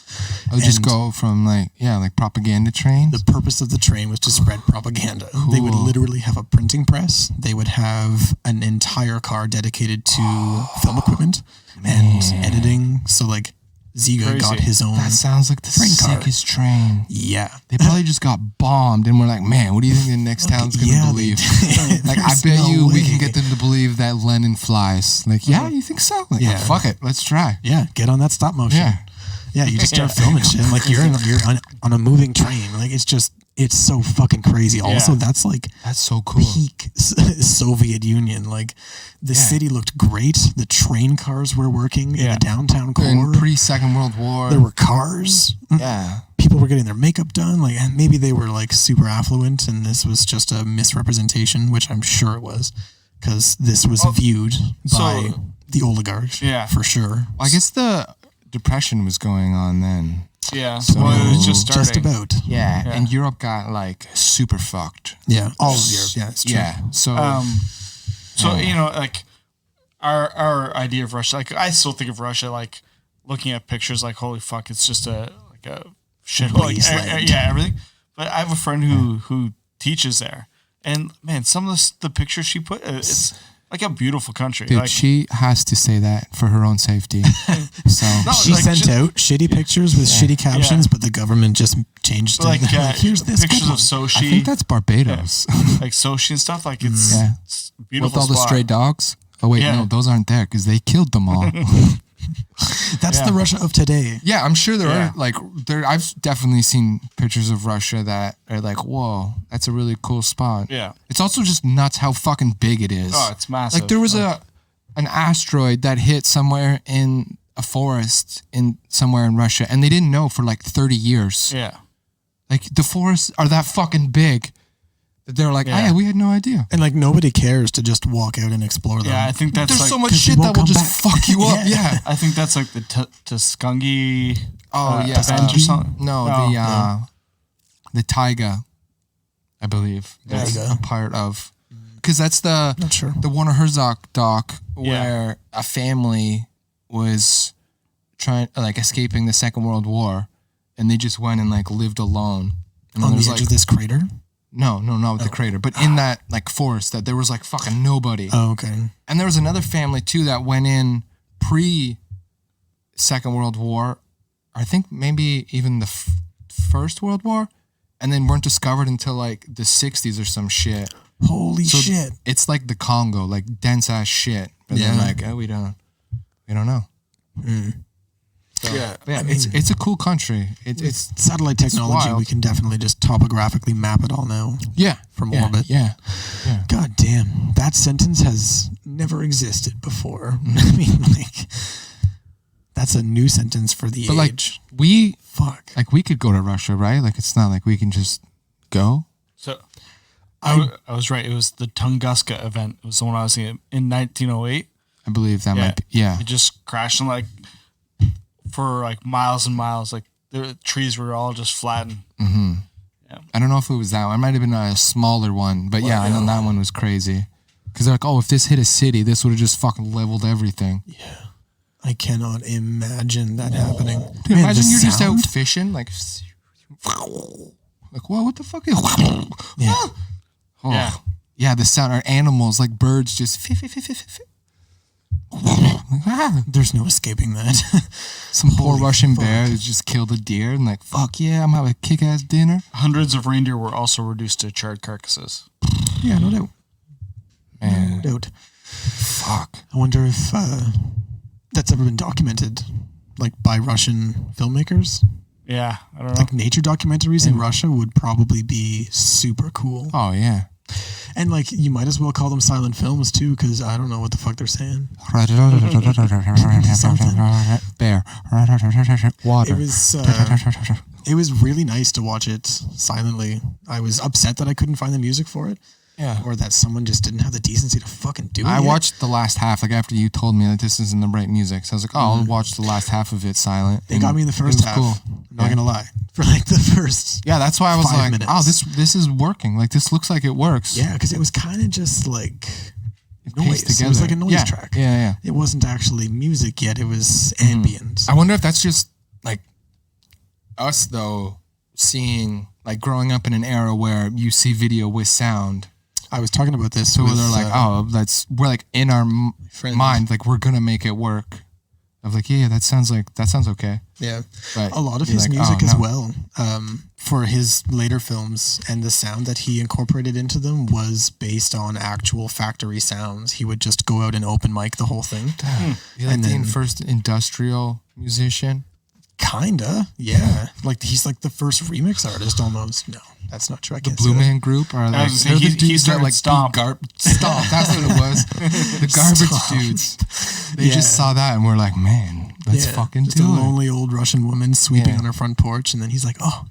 I would just And go from like propaganda trains. the purpose of the train was to spread propaganda. They would Cool. literally have a printing press. They would have an entire car dedicated to film equipment and editing. So like Dziga Crazy. got his own. That sounds like the Train car. sickest train. Yeah. They probably just got bombed, and we're like, man, what do you think the next town's gonna Yeah, they believe? did. Like, I There's bet no you we way. can get them to believe that Lennon flies. Like, yeah, you think so? Like, Yeah. fuck it, let's try. Yeah, get on that stop motion. Yeah. Yeah, you just start filming shit. Like you're on a moving train. Like it's so fucking crazy. Also, that's like That's so cool. peak Soviet Union. Like the city looked great. The train cars were working in Yeah. the downtown core. In pre-Second World War. There were cars. yeah. People were getting their makeup done. Like maybe they were like super affluent, and this was just a misrepresentation, which I'm sure it was, because this was viewed by the oligarchs. Yeah. for sure. I guess the Depression was going on then. Yeah. So- well, it was just starting. Just about. Yeah. And Europe got like super fucked. Yeah, all of Europe. Yeah, it's true. Yeah. So So you know, like our idea of Russia, like I still think of Russia like looking at pictures, like holy fuck, it's just a shit, like Wasteland. yeah, everything. But I have a friend who teaches there, and man, some of the pictures she put, it's like a beautiful country. dude, like, she has to say that for her own safety. So No, She like, sent just- out shitty pictures with shitty captions, but the government just changed it. like, Here's this pictures good of one. Sochi, I think that's Barbados. like Sochi and stuff. Like it's, Yeah. it's a With beautiful all the spot. stray dogs. Oh wait, Yeah. no, those aren't there because they killed them all. That's Yeah. the Russia of today. Yeah, I'm sure there Yeah. are like there. I've definitely seen pictures of Russia that are like, whoa, that's a really cool spot. Yeah. It's also just nuts how fucking big it is. Oh, it's massive. Like there was an asteroid that hit somewhere in a forest in somewhere in Russia, and they didn't know for like 30 years. Yeah. Like the forests are that fucking big They're like, "Hey, we had no idea." And like nobody cares to just walk out and explore them. Yeah, I think that's There's like, so much 'cause you shit that won't will come just back. fuck you up. Yeah. I think that's like the Tuscany. Tuscany or something. No, the taiga, I believe. That's Taiga. a part of, because that's the Not sure. the Warner Herzog doc Yeah. where a family was trying like escaping the Second World War, and they just went and like lived alone. And On then the there's edge of this crater? no, not with the crater, but in that like forest that there was like fucking nobody. Oh, okay. And there was another family too that went in pre Second World War, I think maybe even the First World War, and then weren't discovered until like the 60s or some shit. Holy shit. It's like the Congo, like dense ass shit. But then like, we don't know. So, Yeah, yeah, it's a cool country. It's Satellite technology, wild. we can definitely just topographically map it all now from orbit. Yeah. God damn, that sentence has never existed before. I mean, like, that's a new sentence for the But like age. we could go to Russia, right? Like it's not like we can just go. So I was right. It was the Tunguska event. It was the one I was in 1908. I believe that might be. Yeah. It just crashed and like for like miles and miles. Like the trees were all just flattened. Mm-hmm. Yeah. I don't know if it was that one. It might have been a smaller one, but I know that one was crazy. Because they're like, oh, if this hit a city, this would have just fucking leveled everything. Yeah. I cannot imagine that happening. Dude, Man, imagine the you're just out sound? fishing, like what the fuck is? Yeah. Oh. Yeah, the sound. Or animals, like birds, just. There's no escaping that. Some poor Holy Russian fuck. bear who just killed a deer and like, fuck yeah, I'm having a kick-ass dinner. Hundreds of reindeer were also reduced to charred carcasses. Yeah, no doubt. Man, No doubt. fuck. I wonder if that's ever been documented, like by Russian filmmakers. Yeah, I don't know. Like nature documentaries in Russia would probably be super cool. Oh yeah. And like you might as well call them silent films too, because I don't know what the fuck they're saying. Bear. Water. It was really nice to watch it silently. I was upset that I couldn't find the music for it. Yeah. Or that someone just didn't have the decency to fucking do it. I yet. watched the last half, like after you told me that this isn't the right music. So I was like, oh, I'll watch the last half of it silent. They got me in the first half. Cool. I'm not gonna lie. For like the first Yeah, that's why I was 5 like, minutes. oh, this is working. Like this looks like it works. Yeah, because it was kind of just like It's noise. pieced It was like a noise yeah. track. Yeah. It wasn't actually music yet. It was ambient. I wonder if that's just like us though, seeing like growing up in an era where you see video with sound. I was talking about this. So with, they're like, oh, we're like in our friend. mind, like we're gonna make it work. Of like, yeah, that sounds okay. Yeah, But a lot of you're his like, music oh, as no. well. For his later films and the sound that he incorporated into them was based on actual factory sounds. He would just go out and open mic the whole thing. You're like And the then- first industrial musician. Kinda, yeah. Like he's like the first remix artist almost. No, that's not true. I The can't Blue say that. Man Group are like was they're gonna say, the he dudes that started like Stomp. Stomp. That's what it was. The garbage Stomp. dudes. They Yeah. just saw that and we're like, man, let's Yeah, fucking just do a it. lonely old Russian woman sweeping Yeah. on her front porch, and then he's like, "Oh,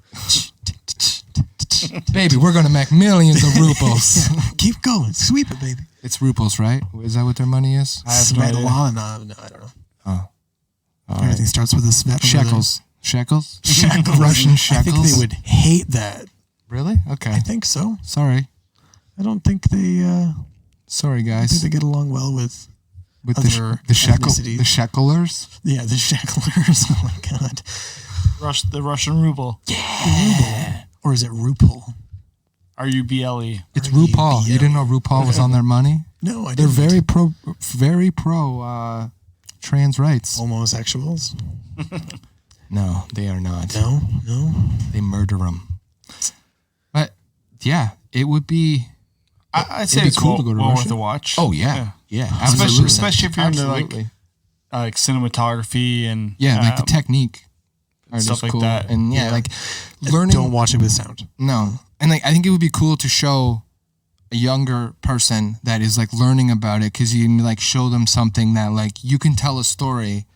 Baby, we're gonna make millions of rubles. keep going, sweep it, baby." It's rubles, right? Is that what their money is? I have no idea. Svetlana, no, I don't know. All Everything right. starts with a Svetlana. Shekels. Shekels? Shekels. Russian I shekels? think they would hate that. Really? Okay. I think so. Sorry. I don't think they. Sorry, I think guys. they get along well with. With other the ethnicities. shekelers? Yeah, the shecklers. Oh my god. The Russian ruble. Ruble. Or is it ruple? RUBLE. It's RuPaul. You didn't know RuPaul was on their money? No, I They're didn't. very pro trans rights. Homosexuals? No, they are not. No. They murder them. But yeah, it would be. I'd say It'd be it's cool well, to go to well Russia. worth a watch. Oh yeah, Especially, absolutely. especially if you're into Absolutely. like cinematography and like the technique, are stuff just like cool. that. and Yeah. like learning. Don't watch it with sound. No, and like I think it would be cool to show a younger person that is like learning about it, because you can like show them something that like you can tell a story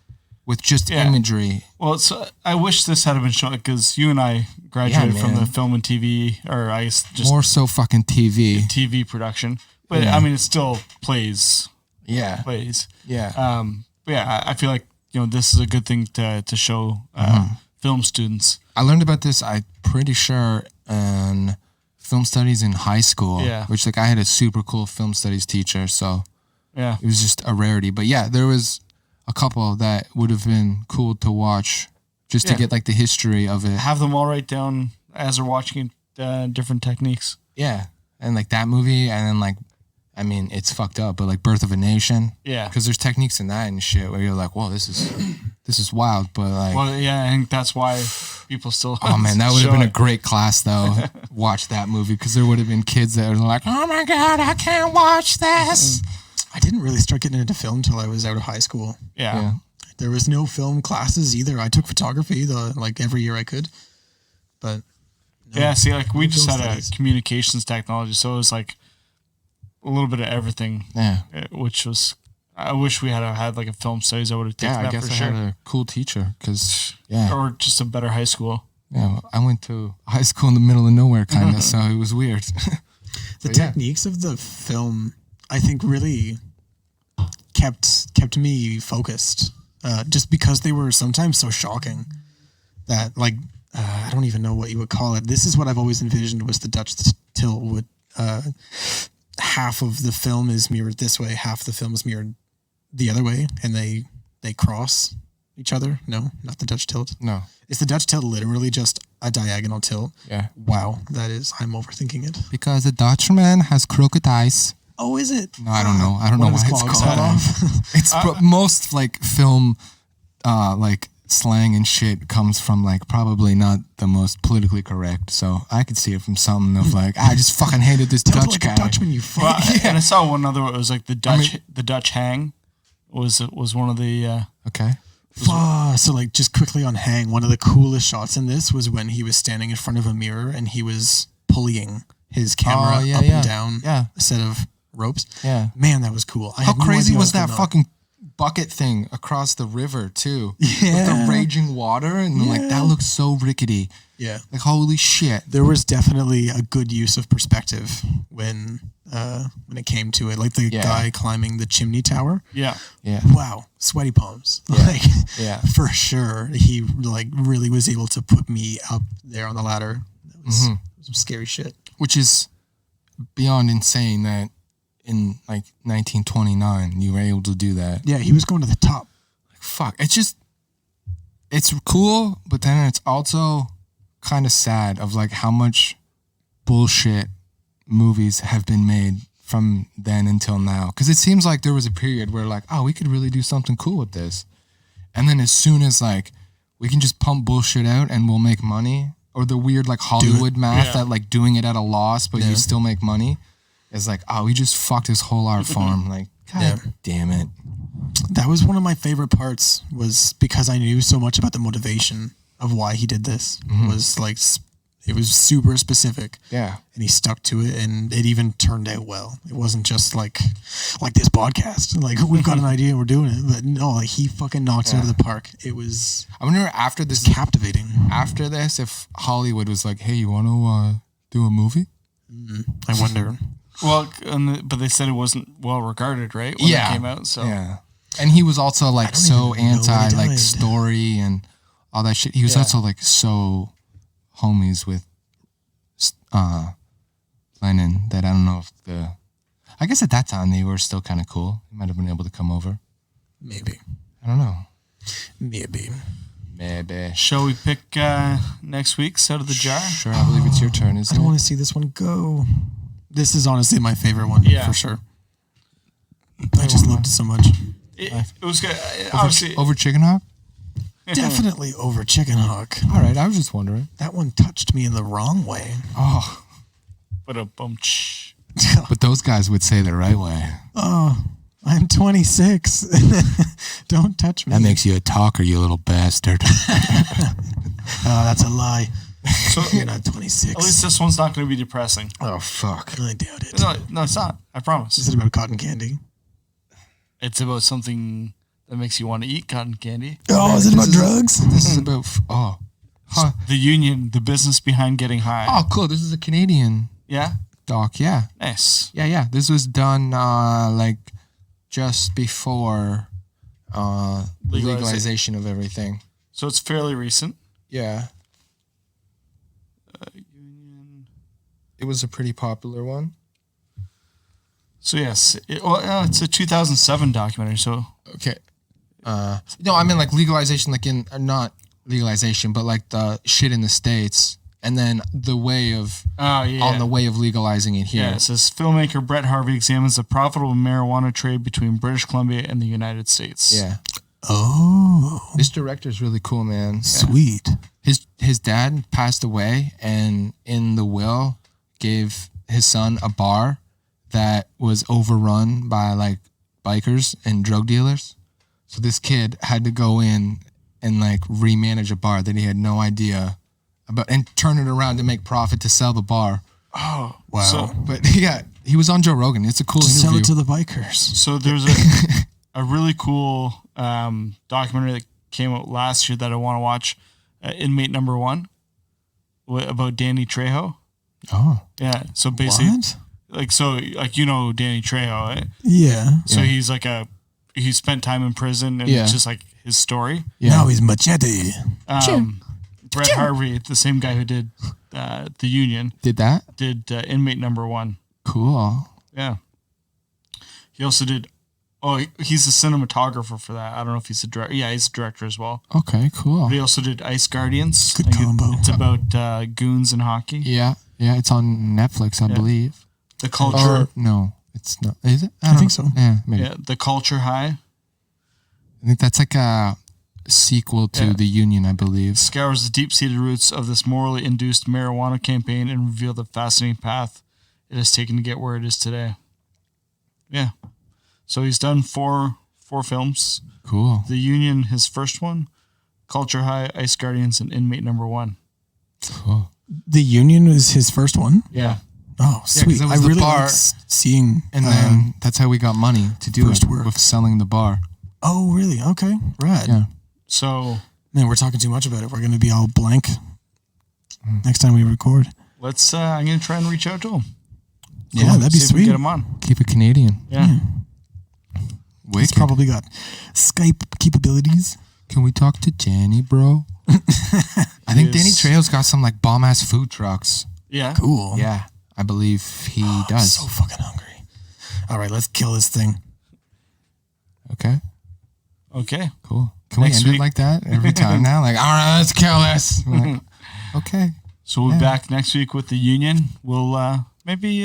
with just imagery. Well, I wish this had been shown because you and I graduated from the film and TV, or I guess just more so fucking TV production. But I mean, it still plays. Yeah. Plays. Yeah. But yeah, I feel like this is a good thing to show film students. I learned about this. I'm pretty sure in film studies in high school. Yeah. Which I had a super cool film studies teacher, so yeah, it was just a rarity. But yeah, there was a couple that would have been cool to watch just to get the history of it. Have them all write down as they're watching different techniques. Yeah. And that movie, and then I mean, it's fucked up, but Birth of a Nation. Yeah. Because there's techniques in that and shit where you're like, whoa, this is wild. But well, yeah, I think that's why people still. Oh man, that would have been a great class though. Watch that movie, because there would have been kids that were like, oh my God, I can't watch this. I didn't really start getting into film until I was out of high school. Yeah. There was no film classes either. I took photography every year I could, but no, yeah. See, we just had studies. a communications technology, so it was a little bit of everything. Yeah. Which was, I wish we had a film studies. I would have taken I that guess for I sure. had a cool teacher, because or just a better high school. Yeah, I went to high school in the middle of nowhere, kind of, so it was weird. The techniques of the film, I think, really kept me focused, just because they were sometimes so shocking that I don't even know what you would call it. This is what I've always envisioned was the Dutch tilt. Would half of the film is mirrored this way, half the film is mirrored the other way, and they cross each other. No, not the Dutch tilt. No. Is the Dutch tilt literally just a diagonal tilt? Yeah. Wow, I'm overthinking it. Because the Dutchman has crooked eyes. Oh, is it? No, I don't know. I don't know why it's called that. It's most film slang and shit comes from probably not the most politically correct. So I could see it from something of I just fucking hated this Dutch guy. Dutchman, you fuck. Well, and I saw one other. It was the Dutch. The Dutch hang was one of the. Okay. So just quickly on Hang, one of the coolest shots in this was when he was standing in front of a mirror and he was pulleying his camera up and down a set of ropes. Yeah. Man, that was cool. How crazy was that fucking bucket thing across the river too? Yeah. With the raging water, and that looks so rickety. Yeah. Holy shit. There was definitely a good use of perspective when it came to it. The guy climbing the chimney tower. Yeah. Yeah. Wow. Sweaty palms. Yeah. For sure. He really was able to put me up there on the ladder. That was some scary shit. Which is beyond insane that in 1929 you were able to do that. Yeah, he was going to the top. Fuck. It's cool, but then it's also kind of sad of how much bullshit movies have been made from then until now. Because it seems like there was a period where we could really do something cool with this. And then as soon as we can just pump bullshit out and we'll make money, or the weird Hollywood math that doing it at a loss but you still make money is we just fucked this whole art form. God damn it. That was one of my favorite parts, was because I knew so much about the motivation of why he did this. Was it was super specific. Yeah. And he stuck to it, and it even turned out well. It wasn't just like this podcast. We've got an idea and we're doing it. But no, he fucking knocked it out of the park. It was I wonder after this captivating. After this, if Hollywood was hey, you want to do a movie? I wonder. Well, but they said it wasn't well regarded, right? When it came out. So yeah. And he was also so anti died. story and all that shit. He was also so homies with Lennon that I don't know if I guess at that time they were still kind of cool. He might have been able to come over. Maybe. I don't know. Maybe. Shall we pick next week's out of the jar? Sure, I believe it's your turn, isn't I don't it? want to see this one go. This is honestly my favorite one, for sure. I just loved it so much. It was good. Obviously, Over Chicken Hawk? Definitely over Chicken Hawk. All right, I was just wondering. That one touched me in the wrong way. Oh. But a bum. But those guys would say the right way. Oh, I'm 26. Don't touch me. That makes you a talker, you little bastard. That's a lie. So You're not 26. At least this one's not going to be depressing. Oh, fuck. I doubt it. No, it's not. I promise. Is it about cotton candy? It's about something that makes you want to eat cotton candy. Oh, is it about drugs? This is about The union, the business behind getting high. oh cool. This is a Canadian Yeah? doc. Yeah, Nice. yeah. This was done like just before legalization of everything. So it's fairly recent. Yeah, Union. it was a pretty popular one. So yes, it's a 2007 documentary. So Okay. No, I mean like legalization, like in not legalization, but like the shit in the States, and then the way of on the way of legalizing it here. Yeah, it says filmmaker Brett Harvey examines the profitable marijuana trade between British Columbia and the United States. Yeah. Oh, This director's really cool, man. sweet. His dad passed away, and in the will gave his son a bar that was overrun by like bikers and drug dealers. So this kid had to go in and like remanage a bar that he had no idea about and turn it around to make profit to sell the bar. Oh, Wow. So, But yeah, he was on Joe Rogan. It's a cool Just sell interview. it to the bikers. so there's a really cool documentary that came out last year that I want to watch, Inmate Number 1, about Danny Trejo. Oh, Yeah, so basically, What? like Danny Trejo, right? Yeah. So he's like he spent time in prison, and Yeah. it's just like his story. yeah. Now he's machete. Brett Harvey, the same guy who did The Union, Did that? did Inmate Number 1. Cool. Yeah. He also did. Oh, he's a cinematographer for that. I don't know if he's a director. Yeah, he's a director as well. Okay, cool. But he also did Ice Guardians. Good I think combo. It's about goons and hockey. Yeah, it's on Netflix, I believe. The culture. Or no, it's not. Is it? I think so. Yeah, maybe. Yeah, The Culture High I think that's like a sequel to Yeah. The Union, I believe. scours the deep-seated roots of this morally induced marijuana campaign and reveal the fascinating path it has taken to get where it is today. Yeah. So he's done four films. Cool. The Union, his first one. Culture High, Ice Guardians, and Inmate Number 1. Cool. The Union was his first one. Yeah. Oh, 'cause sweet. it I was the really bar, like seeing. And then that's how we got money to do first it work. with selling the bar. Oh, really? Okay. Rad. Yeah. So Man, we're talking too much about it. We're going to be all blank next time we record. let's. I'm gonna try and reach out to him. Yeah, that'd be See if we sweet. can get him on. Keep it Canadian. Yeah. He's Wicked. probably got Skype capabilities. Can we talk to Danny, bro? I think Danny Yes. Trejo's got some like bomb ass food trucks. Yeah. Cool. Yeah, I believe he does. So fucking hungry. All right, let's kill this thing. Okay, Okay. cool. Can Next we end week. it like that every time now? Like, all right, let's kill this. We're like, okay. So we'll be back next week with the Union. We'll maybe.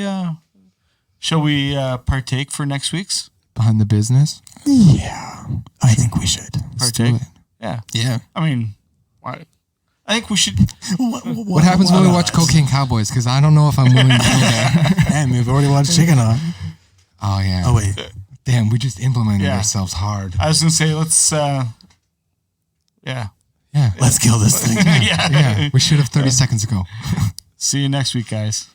Shall we partake for next week's? Behind the business. Yeah, I think we should. Let's do Partake. it. Yeah. Yeah. I mean, I think we should. What happens when we watch Cocaine Cowboys? Because I don't know if I'm willing to go there. Damn, we've already watched Chicken Hawk. Oh, yeah. Oh, wait. Damn, we just implemented Yeah. ourselves hard. I was gonna say let's. Yeah. Yeah. Let's kill this thing. Yeah. Yeah. We should have 30 seconds ago. See you next week, guys.